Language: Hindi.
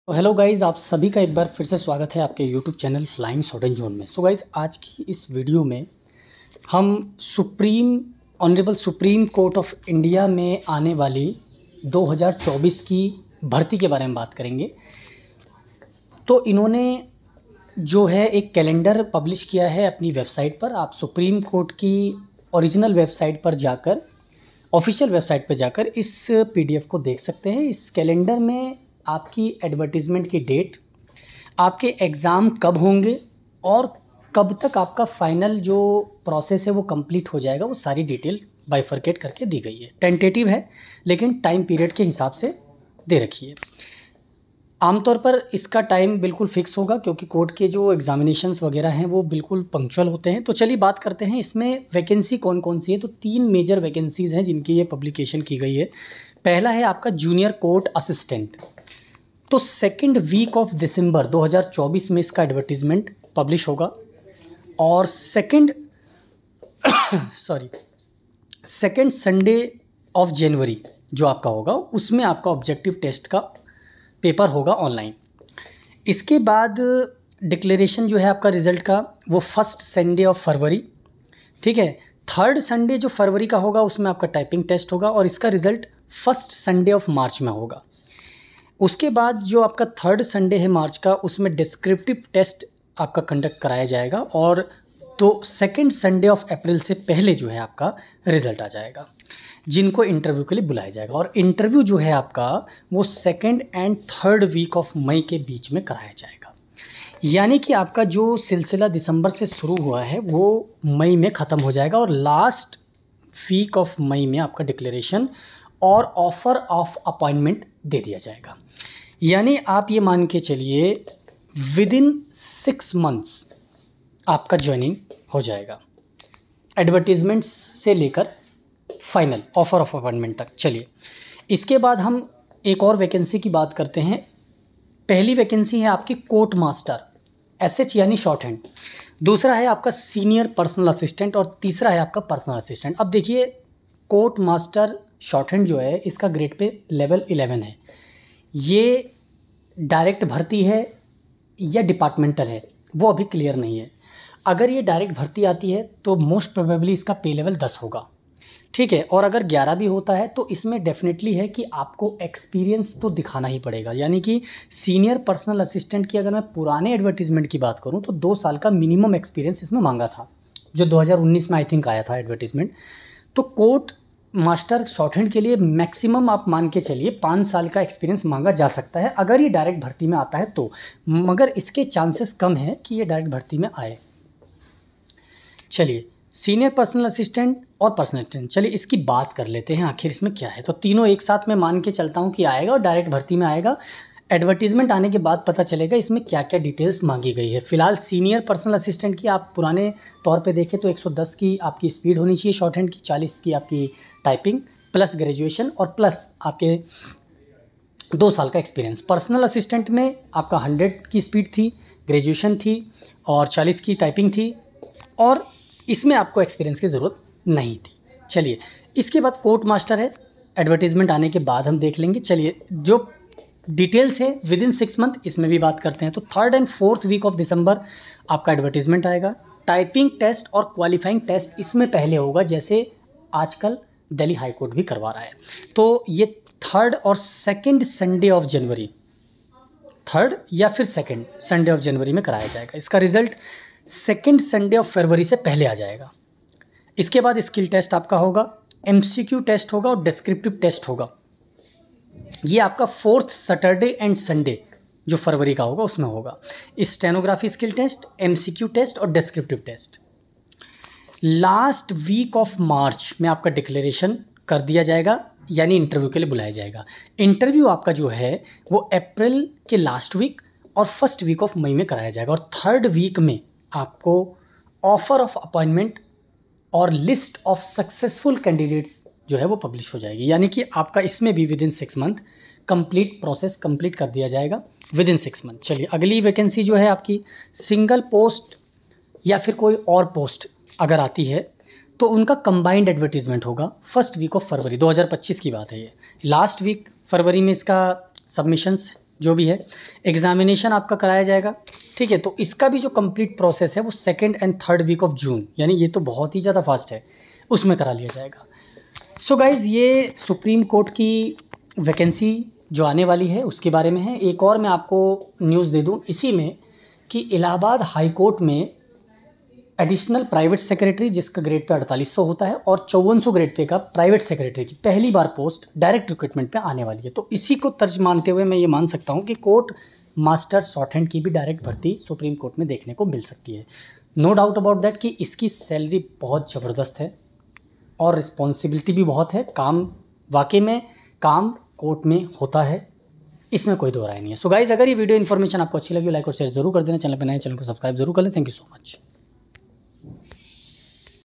तो हेलो गाइज़, आप सभी का एक बार फिर से स्वागत है आपके YouTube channel flying short zone में। सो गाइज़, आज की इस वीडियो में हम honourable supreme court of India में आने वाली 2024 की भर्ती के बारे में बात करेंगे। तो इन्होंने जो है एक कैलेंडर पब्लिश किया है अपनी वेबसाइट पर। आप सुप्रीम कोर्ट की ओरिजिनल वेबसाइट पर जाकर, ऑफिशियल वेबसाइट पर जाकर इस पीडीएफ को देख सकते हैं। इस कैलेंडर में आपकी एडवर्टीज़मेंट की डेट, आपके एग्ज़ाम कब होंगे और कब तक आपका फाइनल जो प्रोसेस है वो कंप्लीट हो जाएगा, वो सारी डिटेल बाइफरकेट करके दी गई है। टेंटेटिव है लेकिन टाइम पीरियड के हिसाब से दे रखी है। आमतौर पर इसका टाइम बिल्कुल फ़िक्स होगा क्योंकि कोर्ट के जो एग्ज़ामिनेशंस वगैरह हैं वो बिल्कुल पंक्चुअल होते हैं। तो चलिए बात करते हैं इसमें वैकेंसी कौन कौन सी है। तो 3 मेजर वैकेंसीज़ हैं जिनकी ये पब्लिकेशन की गई है। पहला है आपका जूनियर कोर्ट असिस्टेंट। तो सेकेंड वीक ऑफ दिसंबर 2024 में इसका एडवर्टीज़मेंट पब्लिश होगा और सेकेंड संडे ऑफ जनवरी जो आपका होगा उसमें आपका ऑब्जेक्टिव टेस्ट का पेपर होगा ऑनलाइन। इसके बाद डिक्लेरेशन जो है आपका रिज़ल्ट का वो फर्स्ट संडे ऑफ फरवरी, ठीक है। थर्ड संडे जो फरवरी का होगा उसमें आपका टाइपिंग टेस्ट होगा और इसका result first Sunday off March में होगा। उसके बाद जो आपका थर्ड संडे है मार्च का, उसमें डिस्क्रिप्टिव टेस्ट आपका कंडक्ट कराया जाएगा और तो सेकेंड संडे ऑफ अप्रैल से पहले जो है आपका रिज़ल्ट आ जाएगा, जिनको इंटरव्यू के लिए बुलाया जाएगा। और इंटरव्यू जो है आपका वो second and third week of May के बीच में कराया जाएगा। यानी कि आपका जो सिलसिला दिसंबर से शुरू हुआ है वो मई में ख़त्म हो जाएगा और लास्ट वीक ऑफ मई में आपका डिक्लेरेशन और ऑफ़र ऑफ अपॉइंटमेंट दे दिया जाएगा। यानी आप ये मान के चलिए विदिन 6 मंथ्स आपका ज्वाइनिंग हो जाएगा, एडवर्टीज़मेंट से लेकर फाइनल ऑफ़र ऑफ अपॉइंटमेंट तक। चलिए इसके बाद हम एक और वैकेंसी की बात करते हैं। पहली वैकेंसी है आपकी कोर्ट मास्टर एसएच यानी शॉर्ट हैंड, दूसरा है आपका सीनियर पर्सनल असिस्टेंट और तीसरा है आपका पर्सनल असिस्टेंट। अब देखिए, कोर्ट मास्टर शॉर्ट हैंड जो है इसका ग्रेड पे लेवल 11 है। ये डायरेक्ट भर्ती है या डिपार्टमेंटल है वो अभी क्लियर नहीं है। अगर ये डायरेक्ट भर्ती आती है तो मोस्ट प्रोबेबली इसका पे लेवल 10 होगा, ठीक है। और अगर 11 भी होता है तो इसमें डेफिनेटली है कि आपको एक्सपीरियंस तो दिखाना ही पड़ेगा। यानी कि सीनियर पर्सनल असिस्टेंट की अगर मैं पुराने एडवर्टीज़मेंट की बात करूँ तो 2 साल का मिनिमम एक्सपीरियंस इसमें मांगा था, जो 2019 में आई थिंक आया था एडवर्टीज़मेंट। तो कोर्ट मास्टर शॉर्ट हैंड के लिए मैक्सिमम आप मान के चलिए 5 साल का एक्सपीरियंस मांगा जा सकता है अगर ये डायरेक्ट भर्ती में आता है तो, मगर इसके चांसेस कम है कि ये डायरेक्ट भर्ती में आए। चलिए सीनियर पर्सनल असिस्टेंट और पर्सनल असिस्टेंट, चलिए इसकी बात कर लेते हैं आखिर इसमें क्या है। तो तीनों एक साथ मैं मान के चलता हूँ कि आएगा और डायरेक्ट भर्ती में आएगा। एडवर्टीज़मेंट आने के बाद पता चलेगा इसमें क्या क्या डिटेल्स मांगी गई है। फ़िलहाल सीनियर पर्सनल असिस्टेंट की आप पुराने तौर पे देखें तो 110 की आपकी स्पीड होनी चाहिए शॉर्ट हैंड की, 40 की आपकी टाइपिंग, प्लस ग्रेजुएशन और प्लस आपके 2 साल का एक्सपीरियंस। पर्सनल असिस्टेंट में आपका 100 की स्पीड थी, ग्रेजुएशन थी और 40 की टाइपिंग थी और इसमें आपको एक्सपीरियंस की ज़रूरत नहीं थी। चलिए इसके बाद कोर्ट मास्टर है, एडवर्टीज़मेंट आने के बाद हम देख लेंगे। चलिए जो डिटेल्स है विदिन 6 मंथ इसमें भी बात करते हैं। तो third and fourth week of December आपका एडवर्टीज़मेंट आएगा। टाइपिंग टेस्ट और क्वालिफाइंग टेस्ट इसमें पहले होगा, जैसे आजकल दिल्ली हाई कोर्ट भी करवा रहा है। तो ये थर्ड और second Sunday of January, third या फिर सेकेंड संडे ऑफ जनवरी में कराया जाएगा। इसका result second Sunday of February से पहले आ जाएगा। इसके बाद स्किल टेस्ट आपका होगा, एमसीक्यू टेस्ट होगा और डिस्क्रिप्टिव टेस्ट होगा। ये आपका फोर्थ सैटरडे एंड संडे जो फरवरी का होगा उसमें होगा। Stenography skill test, MCQ test और descriptive test. Last week of March में आपका डिक्लेरेशन कर दिया जाएगा, यानी इंटरव्यू के लिए बुलाया जाएगा। इंटरव्यू आपका जो है वो अप्रैल के लास्ट वीक और फर्स्ट वीक ऑफ मई में कराया जाएगा और थर्ड वीक में आपको ऑफ़र ऑफ अपॉइंटमेंट और लिस्ट ऑफ सक्सेसफुल कैंडिडेट्स जो है वो पब्लिश हो जाएगी। यानी कि आपका इसमें भी within 6 month complete process complete कर दिया जाएगा विदिन 6 मंथ। चलिए अगली वैकेंसी जो है आपकी सिंगल पोस्ट या फिर कोई और पोस्ट अगर आती है तो उनका कंबाइंड एडवर्टीज़मेंट होगा फर्स्ट वीक ऑफ फरवरी 2025 की बात है। ये लास्ट वीक फरवरी में इसका सबमिशंस जो भी है, एग्जामिनेशन आपका कराया जाएगा, ठीक है। तो इसका भी जो कंप्लीट प्रोसेस है वो 2nd and 3rd week of June, यानी ये तो बहुत ही ज़्यादा फास्ट है, उसमें करा लिया जाएगा। सो गाइज़, ये सुप्रीम कोर्ट की वैकेंसी जो आने वाली है उसके बारे में है। एक और मैं आपको न्यूज़ दे दूं इसी में कि इलाहाबाद हाई कोर्ट में एडिशनल प्राइवेट सेक्रेटरी, जिसका ग्रेड पे 4800 होता है, और 5400 ग्रेड पे का प्राइवेट सेक्रेटरी की पहली बार पोस्ट डायरेक्ट रिक्रूटमेंट पे आने वाली है। तो इसी को तर्ज मानते हुए मैं ये मान सकता हूँ कि कोर्ट मास्टर शॉर्ट हैंड की भी डायरेक्ट भर्ती सुप्रीम कोर्ट में देखने को मिल सकती है। नो डाउट अबाउट दैट कि इसकी सैलरी बहुत ज़बरदस्त है और रिस्पॉन्सिबिलिटी भी बहुत है। काम वाकई में काम कोर्ट में होता है, इसमें कोई दो राय नहीं है। सो गाइज, अगर ये वीडियो इन्फॉर्मेशन आपको अच्छी लगी, लाइक और शेयर जरूर कर देना। चैनल पर नए, चैनल को सब्सक्राइब जरूर कर लें। Thank you so much.